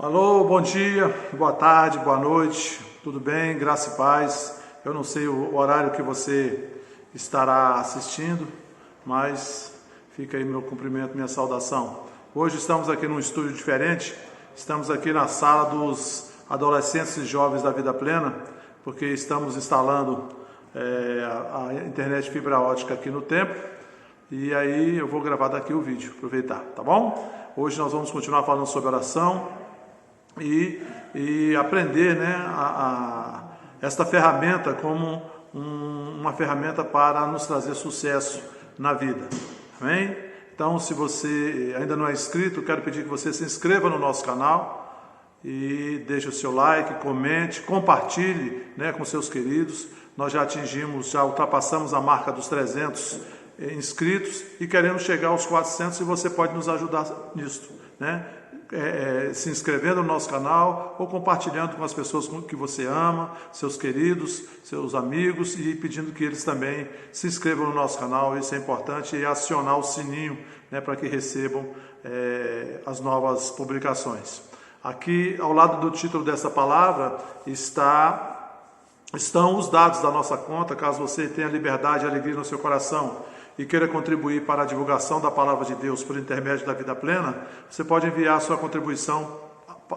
Alô, bom dia, boa tarde, boa noite, tudo bem? Graça e paz. Eu não sei o horário que você estará assistindo, mas fica aí meu cumprimento, minha saudação. Hoje estamos aqui num estúdio diferente, estamos aqui na sala dos adolescentes e jovens da Vida Plena, porque estamos instalando a internet fibra ótica aqui no templo, e aí eu vou gravar daqui o vídeo, aproveitar, tá bom? Hoje nós vamos continuar falando sobre oração, e aprender, esta ferramenta como uma ferramenta para nos trazer sucesso na vida. Amém? Então, se você ainda não é inscrito, quero pedir que você se inscreva no nosso canal e deixe o seu like, comente, compartilhe, com seus queridos. Nós já ultrapassamos a marca dos 300 inscritos e queremos chegar aos 400 e você pode nos ajudar nisso, se inscrevendo no nosso canal ou compartilhando com as pessoas que você ama, seus queridos, seus amigos, e pedindo que eles também se inscrevam no nosso canal. Isso é importante, e acionar o sininho, para que recebam as novas publicações. Aqui ao lado do título dessa palavra estão os dados da nossa conta, caso você tenha liberdade e alegria no seu coração e queira contribuir para a divulgação da Palavra de Deus por intermédio da Vida Plena, você pode enviar a sua contribuição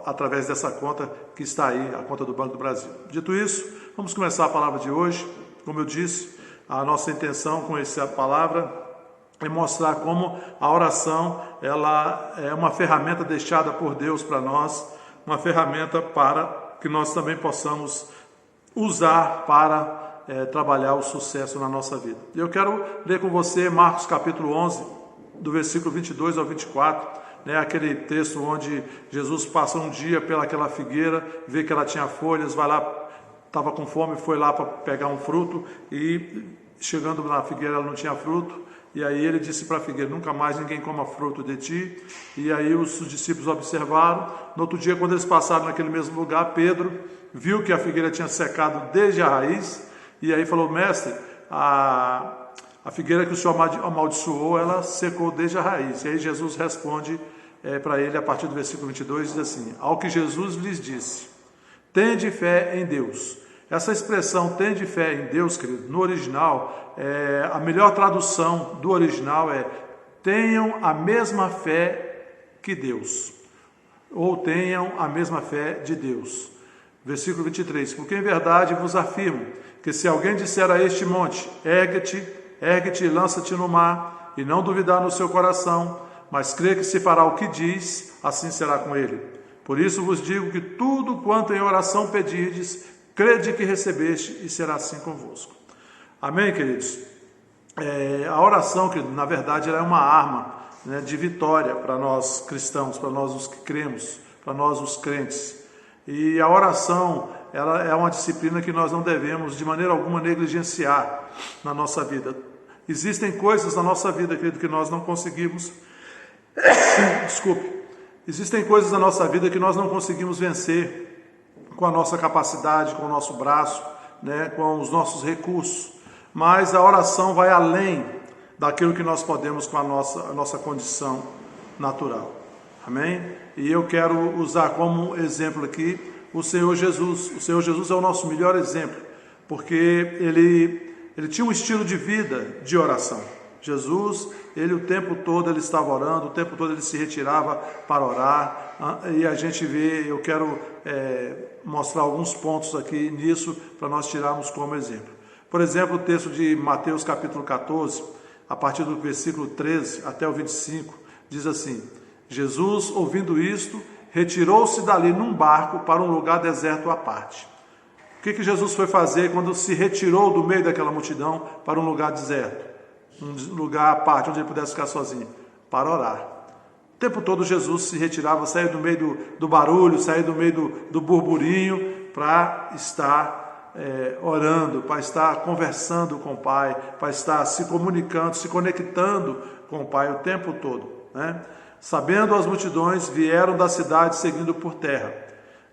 através dessa conta que está aí, a conta do Banco do Brasil. Dito isso, vamos começar a palavra de hoje. Como eu disse, a nossa intenção com essa palavra é mostrar como a oração ela é uma ferramenta deixada por Deus para nós, uma ferramenta para que nós também possamos usar para trabalhar o sucesso na nossa vida. Eu quero ler com você Marcos capítulo 11, do versículo 22 ao 24, aquele texto onde Jesus passa um dia pelaquela figueira, vê que ela tinha folhas, vai lá, estava com fome, foi lá para pegar um fruto, e chegando na figueira ela não tinha fruto, e aí ele disse para a figueira: nunca mais ninguém coma fruto de ti. E aí os discípulos observaram. No outro dia, quando eles passaram naquele mesmo lugar, Pedro viu que a figueira tinha secado desde a raiz, e aí falou: mestre, a figueira que o senhor amaldiçoou, ela secou desde a raiz. E aí Jesus responde para ele, a partir do versículo 22, diz assim: ao que Jesus lhes disse: tende fé em Deus. Essa expressão tende fé em Deus, querido, no original, a melhor tradução do original é: tenham a mesma fé que Deus, ou tenham a mesma fé de Deus. Versículo 23, porque em verdade vos afirmo que se alguém disser a este monte: ergue-te e lança-te no mar, e não duvidar no seu coração, mas crê que se fará o que diz, assim será com ele. Por isso vos digo que tudo quanto em oração pedirdes, crede que recebeste, e será assim convosco. Amém, queridos? A oração, querido, na verdade, ela é uma arma de vitória para nós cristãos, para nós os que cremos, para nós os crentes. E a oração, ela é uma disciplina que nós não devemos de maneira alguma negligenciar na nossa vida. Existem coisas na nossa vida, querido, que nós não conseguimos existem coisas na nossa vida que nós não conseguimos vencer com a nossa capacidade, com o nosso braço, com os nossos recursos. Mas a oração vai além daquilo que nós podemos com a nossa condição natural. Amém? E eu quero usar como exemplo aqui o Senhor Jesus. O Senhor Jesus é o nosso melhor exemplo, porque ele tinha um estilo de vida de oração. Jesus, ele o tempo todo ele estava orando, o tempo todo ele se retirava para orar, e a gente vê, eu quero mostrar alguns pontos aqui nisso, para nós tirarmos como exemplo. Por exemplo, o texto de Mateus capítulo 14, a partir do versículo 13 até o 25, diz assim: Jesus, ouvindo isto, retirou-se dali num barco para um lugar deserto à parte. O que Jesus foi fazer quando se retirou do meio daquela multidão para um lugar deserto? Um lugar à parte, onde ele pudesse ficar sozinho? Para orar. O tempo todo Jesus se retirava, saía do meio do barulho, saía do meio do burburinho, para estar orando, para estar conversando com o Pai, para estar se comunicando, se conectando com o Pai o tempo todo. Sabendo as multidões, vieram da cidade seguindo por terra.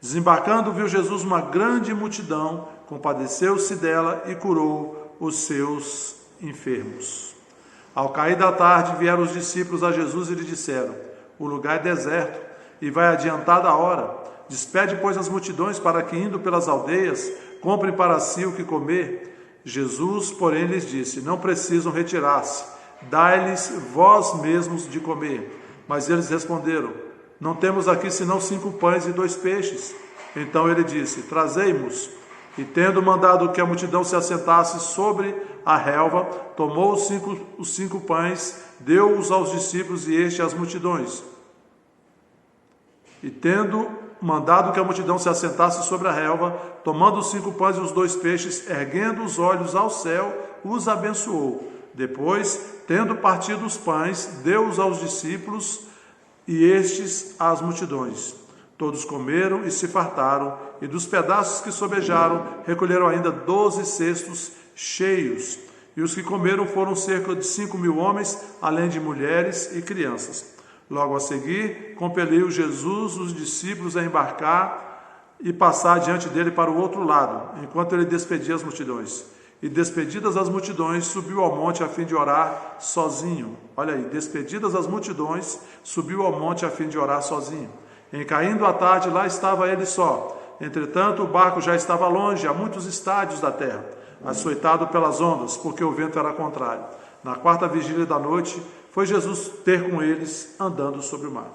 Desembarcando, viu Jesus uma grande multidão, compadeceu-se dela e curou os seus enfermos. Ao cair da tarde, vieram os discípulos a Jesus e lhe disseram: o lugar é deserto e vai adiantada a hora. Despede, pois, as multidões para que, indo pelas aldeias, comprem para si o que comer. Jesus, porém, lhes disse: não precisam retirar-se, dai-lhes vós mesmos de comer. Mas eles responderam: não temos aqui senão 5 pães e 2 peixes. Então ele disse: trazei-mos. E tendo mandado que a multidão se assentasse sobre a relva, tomou os cinco pães, deu-os aos discípulos e este às multidões. E tendo mandado que a multidão se assentasse sobre a relva, tomando os 5 pães e os 2 peixes, erguendo os olhos ao céu, os abençoou. Depois, tendo partido os pães, deu-os aos discípulos e estes às multidões. Todos comeram e se fartaram, e dos pedaços que sobejaram, recolheram ainda 12 cestos cheios. E os que comeram foram cerca de 5.000 homens, além de mulheres e crianças. Logo a seguir, compeliu Jesus os discípulos a embarcar e passar diante dele para o outro lado, enquanto ele despedia as multidões. E despedidas as multidões, subiu ao monte a fim de orar sozinho. Olha aí, despedidas as multidões, subiu ao monte a fim de orar sozinho. Em caindo a tarde, lá estava ele só. Entretanto, o barco já estava longe, a muitos estádios da terra, açoitado pelas ondas, porque o vento era contrário. Na 4ª vigília da noite, foi Jesus ter com eles, andando sobre o mar.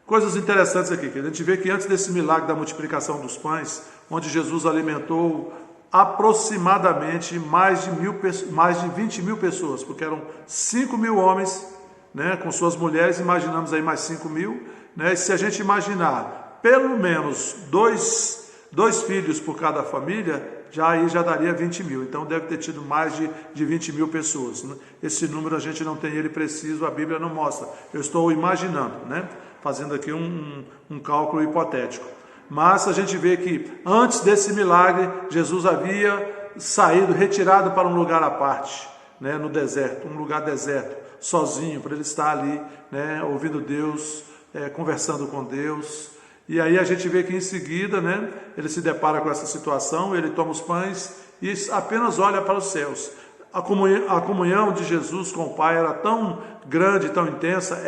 Coisas interessantes aqui, que a gente vê que antes desse milagre da multiplicação dos pães, onde Jesus alimentou aproximadamente mais de 20.000 pessoas, porque eram 5.000 homens, né, com suas mulheres, imaginamos aí mais 5.000, né, e se a gente imaginar pelo menos dois filhos por cada família, já daria 20.000, então deve ter tido mais de 20.000 pessoas, né? Esse número a gente não tem ele preciso, a Bíblia não mostra, eu estou imaginando, né, fazendo aqui um cálculo hipotético. Mas a gente vê que antes desse milagre, Jesus havia saído, retirado para um lugar à parte, né, no deserto, um lugar deserto, sozinho, para ele estar ali, né, ouvindo Deus, conversando com Deus. E aí a gente vê que em seguida, né, ele se depara com essa situação, ele toma os pães e apenas olha para os céus. A comunhão de Jesus com o Pai era tão grande, tão intensa,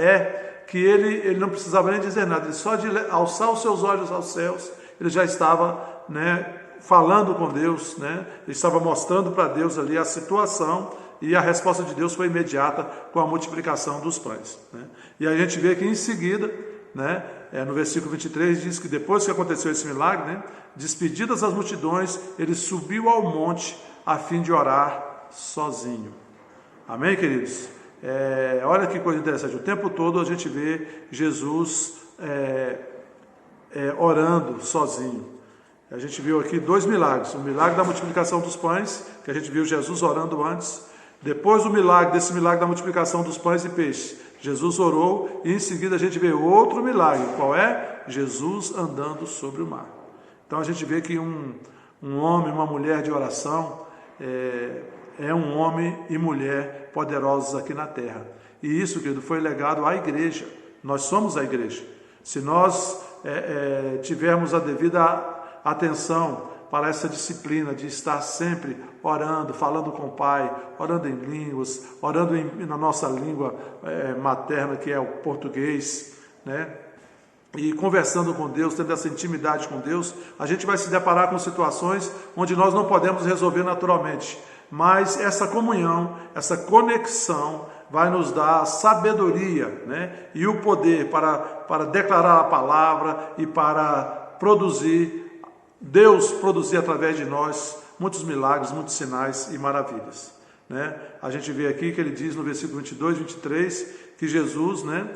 que ele não precisava nem dizer nada, ele só de alçar os seus olhos aos céus, ele já estava, né, falando com Deus, né, ele estava mostrando para Deus ali a situação, e a resposta de Deus foi imediata com a multiplicação dos pães, né? E a gente vê que em seguida, né, no versículo 23 diz que depois que aconteceu esse milagre, né, despedidas as multidões, ele subiu ao monte a fim de orar sozinho. Amém, queridos? Olha que coisa interessante, o tempo todo a gente vê Jesus orando sozinho. A gente viu aqui 2 milagres, o milagre da multiplicação dos pães, que a gente viu Jesus orando antes, depois desse milagre da multiplicação dos pães e peixes, Jesus orou e em seguida a gente vê outro milagre, qual é? Jesus andando sobre o mar. Então a gente vê que um homem, uma mulher de oração é um homem e mulher poderosos aqui na terra. E isso, querido, foi legado à igreja. Nós somos a igreja. Se nós tivermos a devida atenção para essa disciplina de estar sempre orando, falando com o Pai, orando em línguas, orando na nossa língua materna, que é o português, né? E conversando com Deus, tendo essa intimidade com Deus, a gente vai se deparar com situações onde nós não podemos resolver naturalmente, mas essa comunhão, essa conexão vai nos dar sabedoria, né, e o poder para declarar a palavra e para Deus produzir através de nós muitos milagres, muitos sinais e maravilhas, né? A gente vê aqui que ele diz no versículo 22, 23, que Jesus, né,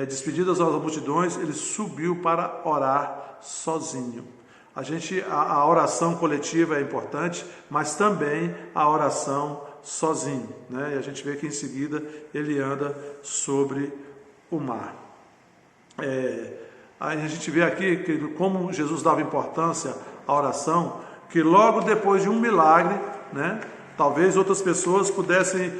despedidas as multidões, ele subiu para orar sozinho. A oração coletiva é importante, mas também a oração sozinho, né? E a gente vê que em seguida ele anda sobre o mar. Aí a gente vê aqui que como Jesus dava importância à oração, que logo depois de um milagre, né, talvez outras pessoas pudessem,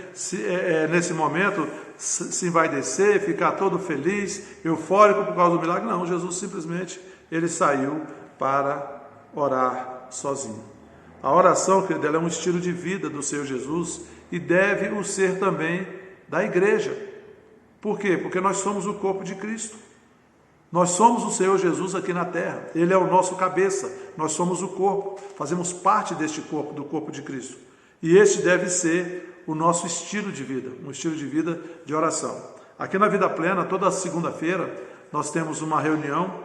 nesse momento, se envaidecer, ficar todo feliz, eufórico por causa do milagre. Não, Jesus simplesmente ele saiu para orar sozinho. A oração, querido, ela é um estilo de vida do Senhor Jesus e deve o ser também da igreja. Por quê? Porque nós somos o corpo de Cristo. Nós somos o Senhor Jesus aqui na terra. Ele é o nosso cabeça. Nós somos o corpo. Fazemos parte deste corpo, do corpo de Cristo. E este deve ser o nosso estilo de vida, um estilo de vida de oração. Aqui na Vida Plena, toda segunda-feira, nós temos uma reunião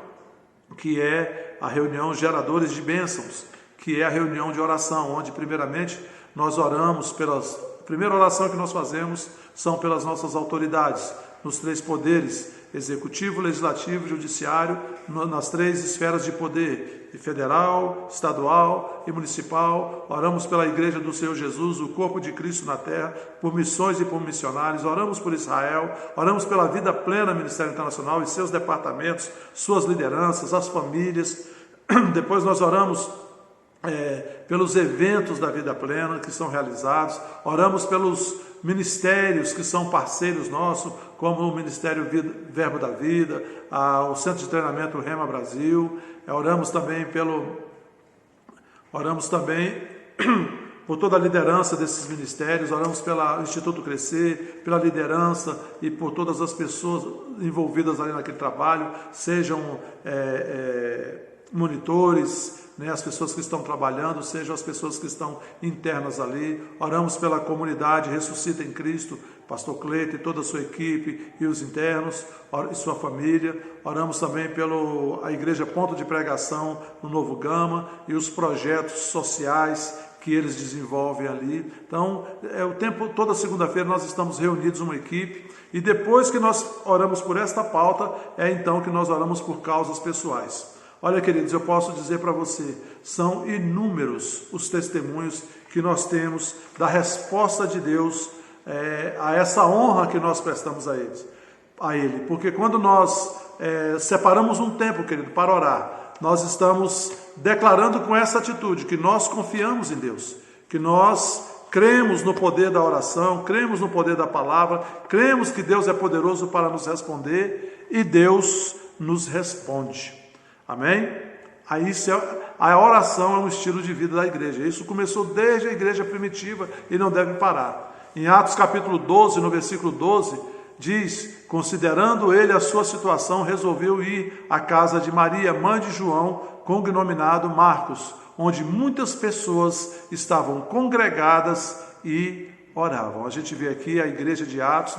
que é a reunião Geradores de Bênçãos, que é a reunião de oração, onde primeiramente nós oramos a primeira oração que nós fazemos são pelas nossas autoridades, nos 3 poderes, executivo, legislativo e judiciário, nas 3 esferas de poder, federal, estadual e municipal. Oramos pela Igreja do Senhor Jesus, o corpo de Cristo na terra, por missões e por missionários. Oramos por Israel, oramos pela Vida Plena Ministério Internacional e seus departamentos, suas lideranças, as famílias. Depois nós oramos pelos eventos da Vida Plena que são realizados, oramos pelos ministérios que são parceiros nossos, como o Ministério Verbo da Vida, o Centro de Treinamento Rema Brasil. Oramos também por toda a liderança desses ministérios, oramos pelo Instituto Crescer, pela liderança e por todas as pessoas envolvidas ali naquele trabalho, sejam monitores, as pessoas que estão trabalhando, sejam as pessoas que estão internas ali. Oramos pela comunidade Ressuscita em Cristo, pastor Cleito e toda a sua equipe e os internos e sua família. Oramos também pela Igreja Ponto de Pregação no Novo Gama e os projetos sociais que eles desenvolvem ali. Então, toda segunda-feira nós estamos reunidos uma equipe, e depois que nós oramos por esta pauta, então que nós oramos por causas pessoais. Olha, queridos, eu posso dizer para você, são inúmeros os testemunhos que nós temos da resposta de Deus a essa honra que nós prestamos a Ele. Porque quando nós separamos um tempo, querido, para orar, nós estamos declarando com essa atitude que nós confiamos em Deus, que nós cremos no poder da oração, cremos no poder da palavra, cremos que Deus é poderoso para nos responder, e Deus nos responde. Amém? A oração é um estilo de vida da igreja. Isso começou desde a igreja primitiva e não deve parar. Em Atos capítulo 12, no versículo 12, diz: considerando ele a sua situação, resolveu ir à casa de Maria, mãe de João, cognominado Marcos, onde muitas pessoas estavam congregadas e oravam. A gente vê aqui a igreja de Atos,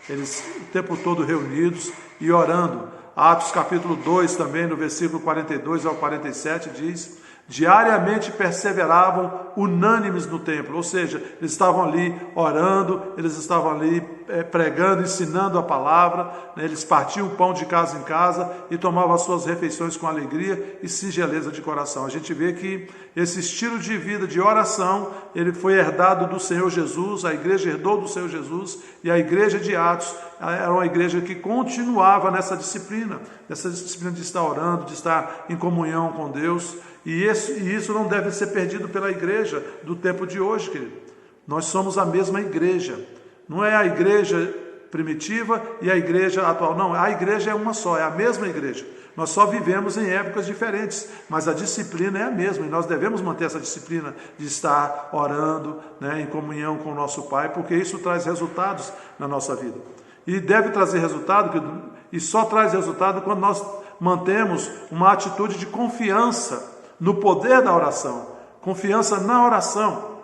eles o tempo todo reunidos e orando. Atos capítulo 2 também, no versículo 42 ao 47, diz: diariamente perseveravam unânimes no templo, ou seja, eles estavam ali orando, eles estavam ali pregando, ensinando a palavra, eles partiam o pão de casa em casa e tomavam as suas refeições com alegria e singeleza de coração. A gente vê que esse estilo de vida de oração, ele foi herdado do Senhor Jesus, a igreja herdou do Senhor Jesus, e a igreja de Atos era uma igreja que continuava nessa disciplina de estar orando, de estar em comunhão com Deus. E isso não deve ser perdido pela igreja do tempo de hoje, querido. Nós somos a mesma igreja. Não é a igreja primitiva e a igreja atual. Não, a igreja é uma só, é a mesma igreja. Nós só vivemos em épocas diferentes, mas a disciplina é a mesma. E nós devemos manter essa disciplina de estar orando, em comunhão com o nosso Pai, porque isso traz resultados na nossa vida. E deve trazer resultado, e só traz resultado quando nós mantemos uma atitude de confiança no poder da oração, confiança na oração,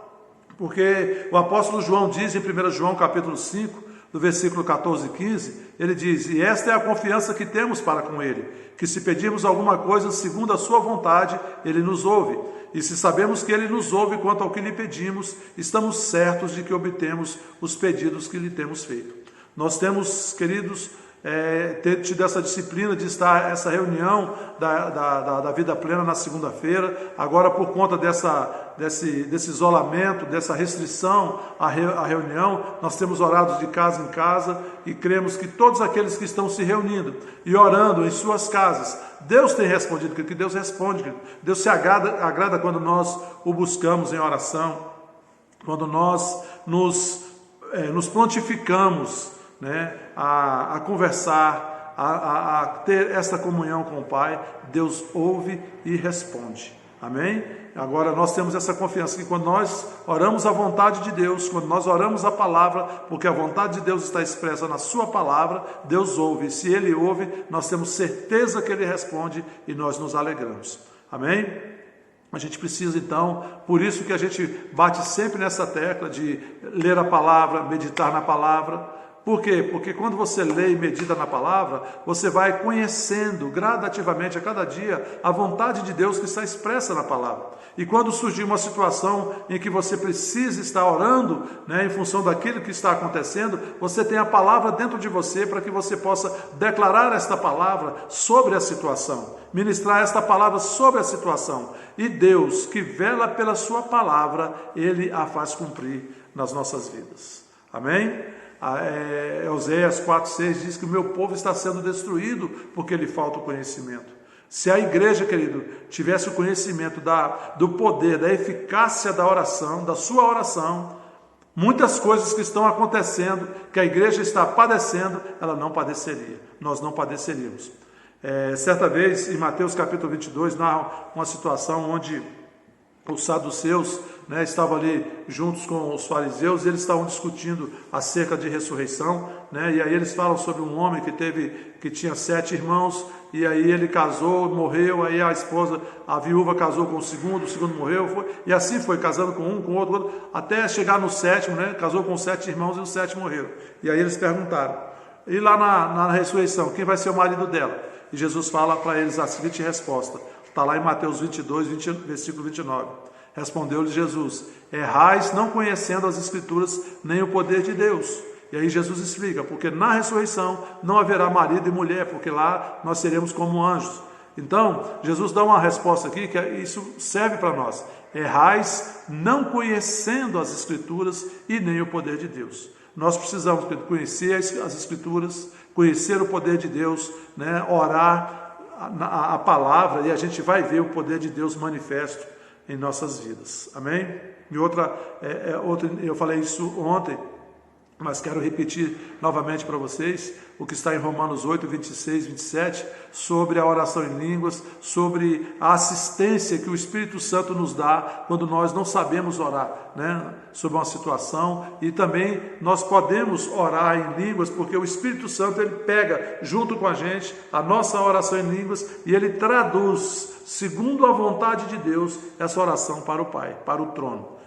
porque o apóstolo João diz em 1 João capítulo 5, do versículo 14 e 15, ele diz: e esta é a confiança que temos para com ele, que se pedirmos alguma coisa segundo a sua vontade, ele nos ouve, e se sabemos que ele nos ouve quanto ao que lhe pedimos, estamos certos de que obtemos os pedidos que lhe temos feito. Nós temos, queridos, ter tido essa disciplina de estar essa reunião da Vida Plena na segunda-feira. Agora, por conta desse isolamento, dessa restrição à reunião, nós temos orado de casa em casa e cremos que todos aqueles que estão se reunindo e orando em suas casas, Deus tem respondido, que Deus responde, Deus se agrada quando nós o buscamos em oração, quando nós nos prontificamos a conversar, a ter essa comunhão com o Pai. Deus ouve e responde. Amém? Agora nós temos essa confiança que quando nós oramos a vontade de Deus, quando nós oramos a palavra, porque a vontade de Deus está expressa na sua palavra, Deus ouve. E se Ele ouve, nós temos certeza que Ele responde e nós nos alegramos. Amém? A gente precisa então, por isso que a gente bate sempre nessa tecla de ler a palavra, meditar na palavra. Por quê? Porque quando você lê e medita na palavra, você vai conhecendo gradativamente a cada dia a vontade de Deus que está expressa na palavra. E quando surgir uma situação em que você precisa estar orando, em função daquilo que está acontecendo, você tem a palavra dentro de você para que você possa declarar esta palavra sobre a situação, ministrar esta palavra sobre a situação. E Deus, que vela pela sua palavra, Ele a faz cumprir nas nossas vidas. Amém? Oséias 4,6 diz que o meu povo está sendo destruído porque lhe falta o conhecimento. Se a igreja, querido, tivesse o conhecimento do poder, da eficácia da oração, da sua oração, muitas coisas que estão acontecendo, que a igreja está padecendo, ela não padeceria, nós não padeceríamos. Certa vez, em Mateus capítulo 22, narra uma situação onde os saduceus estavam ali juntos com os fariseus, e eles estavam discutindo acerca de ressurreição, e aí eles falam sobre um homem que tinha 7 irmãos, e aí ele casou, morreu, aí a viúva casou com o segundo morreu, e assim foi, casando com um, com outro, até chegar no 7º, casou com 7 irmãos e os 7 morreram. E aí eles perguntaram, e lá na ressurreição, quem vai ser o marido dela? E Jesus fala para eles a seguinte resposta, está lá em Mateus 22, versículo 29. Respondeu-lhe Jesus, errais não conhecendo as Escrituras nem o poder de Deus. E aí Jesus explica, porque na ressurreição não haverá marido e mulher, porque lá nós seremos como anjos. Então, Jesus dá uma resposta aqui, que isso serve para nós. Errais não conhecendo as Escrituras e nem o poder de Deus. Nós precisamos conhecer as Escrituras, conhecer o poder de Deus, orar a palavra, e a gente vai ver o poder de Deus manifesto em nossas vidas. Amém? E outra, eu falei isso ontem, mas quero repetir novamente para vocês o que está em Romanos 8, 26, 27, sobre a oração em línguas, sobre a assistência que o Espírito Santo nos dá quando nós não sabemos orar, sobre uma situação, e também nós podemos orar em línguas, porque o Espírito Santo ele pega junto com a gente a nossa oração em línguas e ele traduz, segundo a vontade de Deus, essa oração para o Pai, para o trono.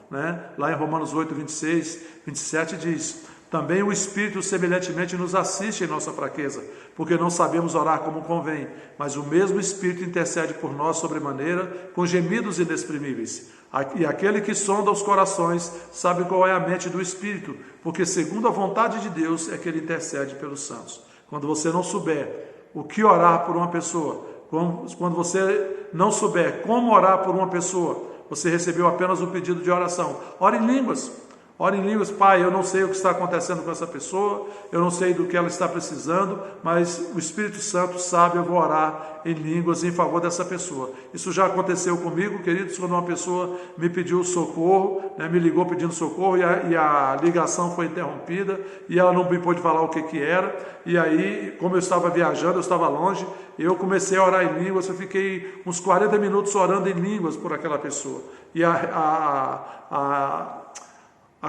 Lá em Romanos 8, 26, 27 diz: também o Espírito semelhantemente nos assiste em nossa fraqueza, porque não sabemos orar como convém, mas o mesmo Espírito intercede por nós sobremaneira, com gemidos inexprimíveis. E aquele que sonda os corações sabe qual é a mente do Espírito, porque segundo a vontade de Deus é que ele intercede pelos santos. Quando você não souber o que orar por uma pessoa, quando você não souber como orar por uma pessoa, você recebeu apenas um pedido de oração. Ore em línguas. Ore em línguas. Pai, eu não sei o que está acontecendo com essa pessoa, eu não sei do que ela está precisando, mas o Espírito Santo sabe, eu vou orar em línguas em favor dessa pessoa. Isso já aconteceu comigo, queridos, quando uma pessoa me pediu socorro, me ligou pedindo socorro, e a ligação foi interrompida, e ela não me pôde falar o que era, e aí, como eu estava viajando, eu estava longe, eu comecei a orar em línguas, eu fiquei uns 40 minutos orando em línguas por aquela pessoa, e a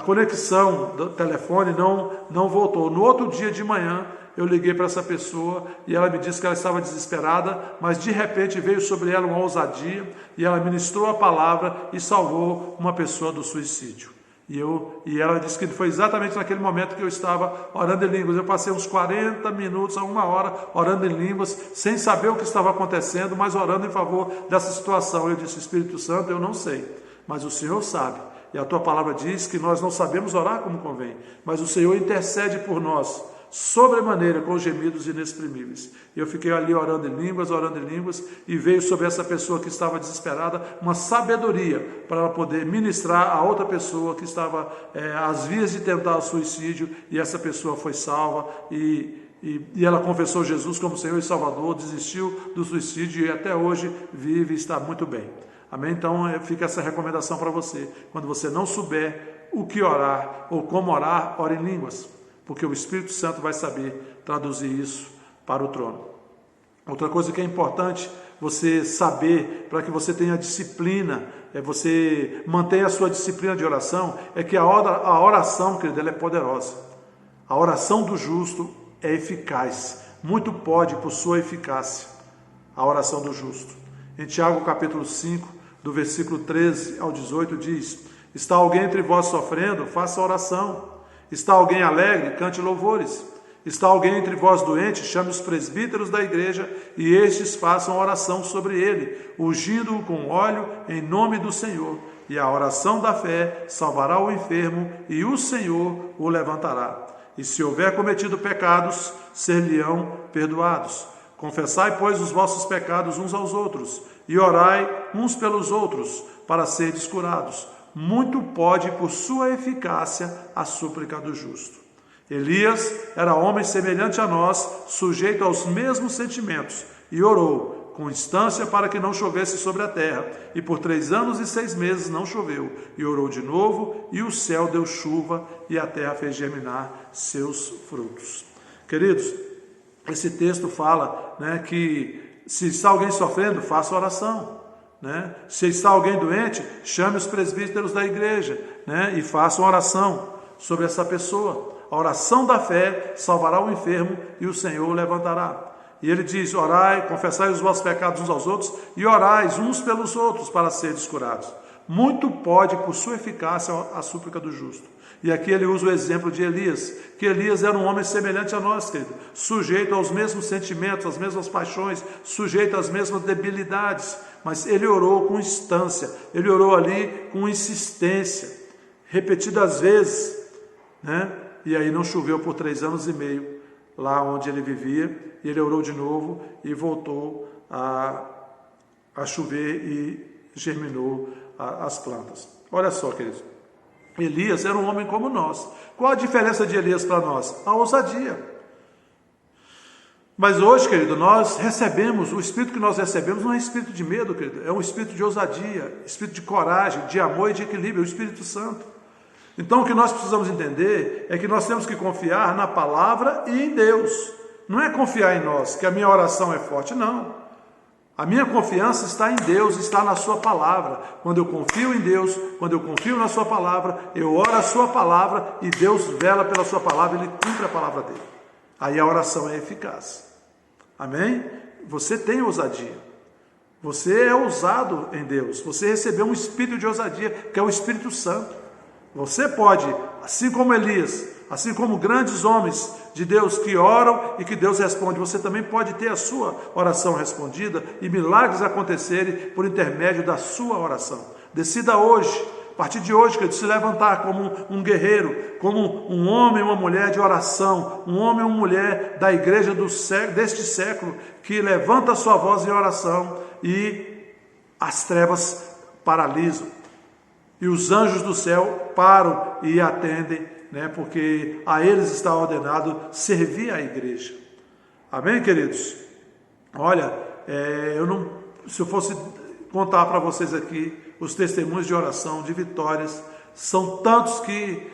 conexão do telefone não voltou. No outro dia de manhã, eu liguei para essa pessoa e ela me disse que ela estava desesperada, mas de repente veio sobre ela uma ousadia e ela ministrou a palavra e salvou uma pessoa do suicídio. E ela disse que foi exatamente naquele momento que eu estava orando em línguas. Eu passei uns 40 minutos a 1 hora orando em línguas, sem saber o que estava acontecendo, mas orando em favor dessa situação. Eu disse: Espírito Santo, eu não sei, mas o Senhor sabe. E a tua palavra diz que nós não sabemos orar como convém, mas o Senhor intercede por nós, sobremaneira, com gemidos inexprimíveis. E eu fiquei ali orando em línguas, e veio sobre essa pessoa que estava desesperada uma sabedoria para ela poder ministrar a outra pessoa que estava às vias de tentar o suicídio, e essa pessoa foi salva, e ela confessou Jesus como Senhor e Salvador, desistiu do suicídio e até hoje vive e está muito bem. Amém? Então fica essa recomendação para você. Quando você não souber o que orar ou como orar, ore em línguas, porque o Espírito Santo vai saber traduzir isso para o trono. Outra coisa que é importante você saber, para que você tenha disciplina, você mantenha a sua disciplina de oração, é que a oração, querido, ela é poderosa. A oração do justo é eficaz, muito pode por sua eficácia, a oração do justo. Em Tiago capítulo 5, do versículo 13 ao 18 diz: está alguém entre vós sofrendo? Faça oração. Está alguém alegre? Cante louvores. Está alguém entre vós doente? Chame os presbíteros da igreja e estes façam oração sobre ele, ungindo-o com óleo em nome do Senhor. E a oração da fé salvará o enfermo e o Senhor o levantará. E se houver cometido pecados, ser-lhe-ão perdoados. Confessai, pois, os vossos pecados uns aos outros e orai uns pelos outros para serdes curados. Muito pode, por sua eficácia, a súplica do justo. Elias era homem semelhante a nós, sujeito aos mesmos sentimentos, e orou com instância para que não chovesse sobre a terra. E por 3 anos e 6 meses não choveu. E orou de novo, e o céu deu chuva, e a terra fez germinar seus frutos. Queridos, esse texto fala, que se está alguém sofrendo, faça oração. Se está alguém doente, chame os presbíteros da igreja, e faça uma oração sobre essa pessoa. A oração da fé salvará o enfermo e o Senhor o levantará. E ele diz: orai, confessai os vossos pecados uns aos outros e orais uns pelos outros para serdes curados. Muito pode, por sua eficácia, a súplica do justo. E aqui ele usa o exemplo de Elias, que Elias era um homem semelhante a nós, querido, sujeito aos mesmos sentimentos, às mesmas paixões, sujeito às mesmas debilidades, mas ele orou com instância, ele orou ali com insistência, repetidas vezes, E aí não choveu por 3 anos e meio, lá onde ele vivia, e ele orou de novo e voltou a chover e germinou as plantas. Olha só, queridos, Elias era um homem como nós. Qual a diferença de Elias para nós? A ousadia. Mas hoje, querido, nós recebemos, o espírito que nós recebemos não é espírito de medo, querido, é um espírito de ousadia, espírito de coragem, de amor e de equilíbrio, é o Espírito Santo. Então o que nós precisamos entender é que nós temos que confiar na palavra e em Deus. Não é confiar em nós, que a minha oração é forte, não. A minha confiança está em Deus, está na sua palavra. Quando eu confio em Deus, quando eu confio na sua palavra, eu oro a sua palavra e Deus vela pela sua palavra, Ele cumpre a palavra dele. Aí a oração é eficaz. Amém? Você tem ousadia. Você é ousado em Deus. Você recebeu um espírito de ousadia, que é o Espírito Santo. Você pode, assim como Elias, assim como grandes homens de Deus que oram e que Deus responde, você também pode ter a sua oração respondida e milagres acontecerem por intermédio da sua oração. Decida hoje, a partir de hoje, querido, se levantar como um guerreiro, como um homem e uma mulher de oração, um homem e uma mulher da igreja deste século, que levanta a sua voz em oração e as trevas paralisam. E os anjos do céu param e atendem, porque a eles está ordenado servir a igreja. Amém, queridos? Olha, se eu fosse contar para vocês aqui os testemunhos de oração, de vitórias, são tantos que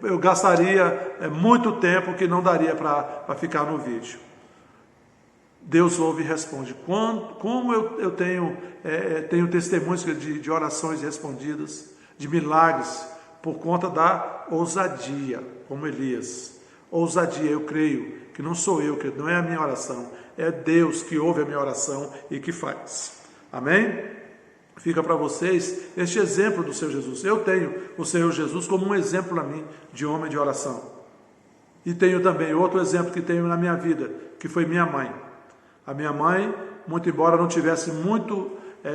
eu gastaria muito tempo que não daria para ficar no vídeo. Deus ouve e responde. Como eu tenho testemunhos de orações respondidas, de milagres, por conta da ousadia, como Elias. Ousadia, eu creio que não sou eu, que não é a minha oração, é Deus que ouve a minha oração e que faz. Amém? Fica para vocês este exemplo do Senhor Jesus. Eu tenho o Senhor Jesus como um exemplo para mim de homem de oração. E tenho também outro exemplo que tenho na minha vida, que foi minha mãe. A minha mãe, muito embora não tivesse muito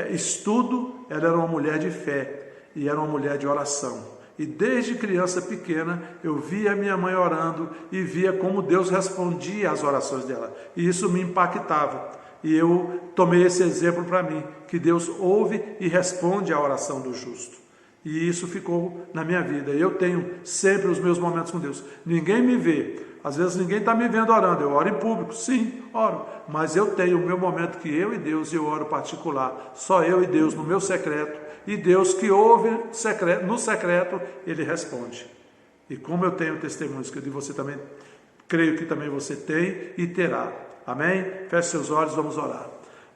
estudo, ela era uma mulher de fé e era uma mulher de oração. E desde criança pequena eu via minha mãe orando e via como Deus respondia às orações dela. E isso me impactava. E eu tomei esse exemplo para mim, que Deus ouve e responde à oração do justo. E isso ficou na minha vida. Eu tenho sempre os meus momentos com Deus. Ninguém me vê. Às vezes ninguém está me vendo orando. Eu oro em público, sim, oro. Mas eu tenho o meu momento que eu e Deus, eu oro particular. Só eu e Deus no meu secreto. E Deus que ouve no secreto, Ele responde. E como eu tenho testemunhos que de você também, creio que também você tem e terá. Amém? Feche seus olhos, vamos orar.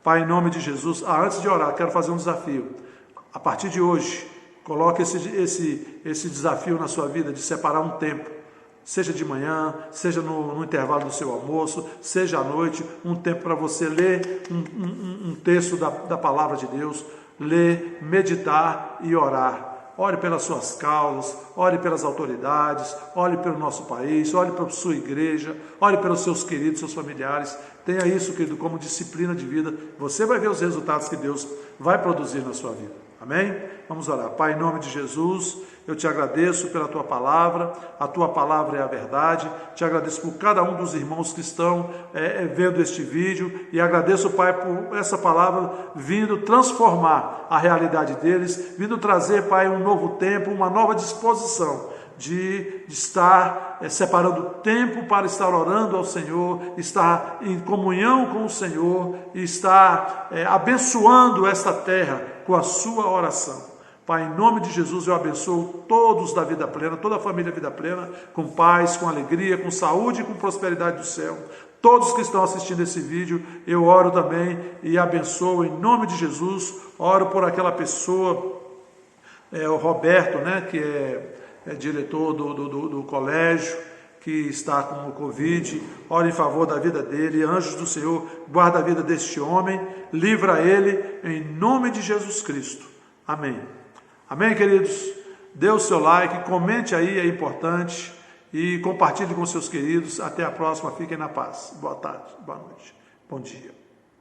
Pai, em nome de Jesus, antes de orar, quero fazer um desafio. A partir de hoje, coloque esse desafio na sua vida de separar um tempo, seja de manhã, seja no intervalo do seu almoço, seja à noite, um tempo para você ler um texto da palavra de Deus, ler, meditar e orar. Ore pelas suas causas, ore pelas autoridades, ore pelo nosso país, ore pela sua igreja, ore pelos seus queridos, seus familiares. Tenha isso, querido, como disciplina de vida. Você vai ver os resultados que Deus vai produzir na sua vida. Amém? Vamos orar. Pai, em nome de Jesus, eu te agradeço pela tua palavra. A tua palavra é a verdade. Te agradeço por cada um dos irmãos que estão vendo este vídeo. E agradeço, Pai, por essa palavra vindo transformar a realidade deles, vindo trazer, Pai, um novo tempo, uma nova disposição de estar separando tempo para estar orando ao Senhor, estar em comunhão com o Senhor, estar abençoando esta terra com a sua oração. Pai, em nome de Jesus, eu abençoo todos da Vida Plena, toda a família Vida Plena, com paz, com alegria, com saúde e com prosperidade do céu. Todos que estão assistindo esse vídeo, eu oro também e abençoo em nome de Jesus. Oro por aquela pessoa, o Roberto, né, que é diretor do colégio, que está com o Covid. Ore em favor da vida dele. Anjos do Senhor, guarda a vida deste homem, livra ele em nome de Jesus Cristo. Amém. Amém, queridos? Dê o seu like, comente aí, é importante, e compartilhe com seus queridos. Até a próxima, fiquem na paz. Boa tarde, boa noite, bom dia.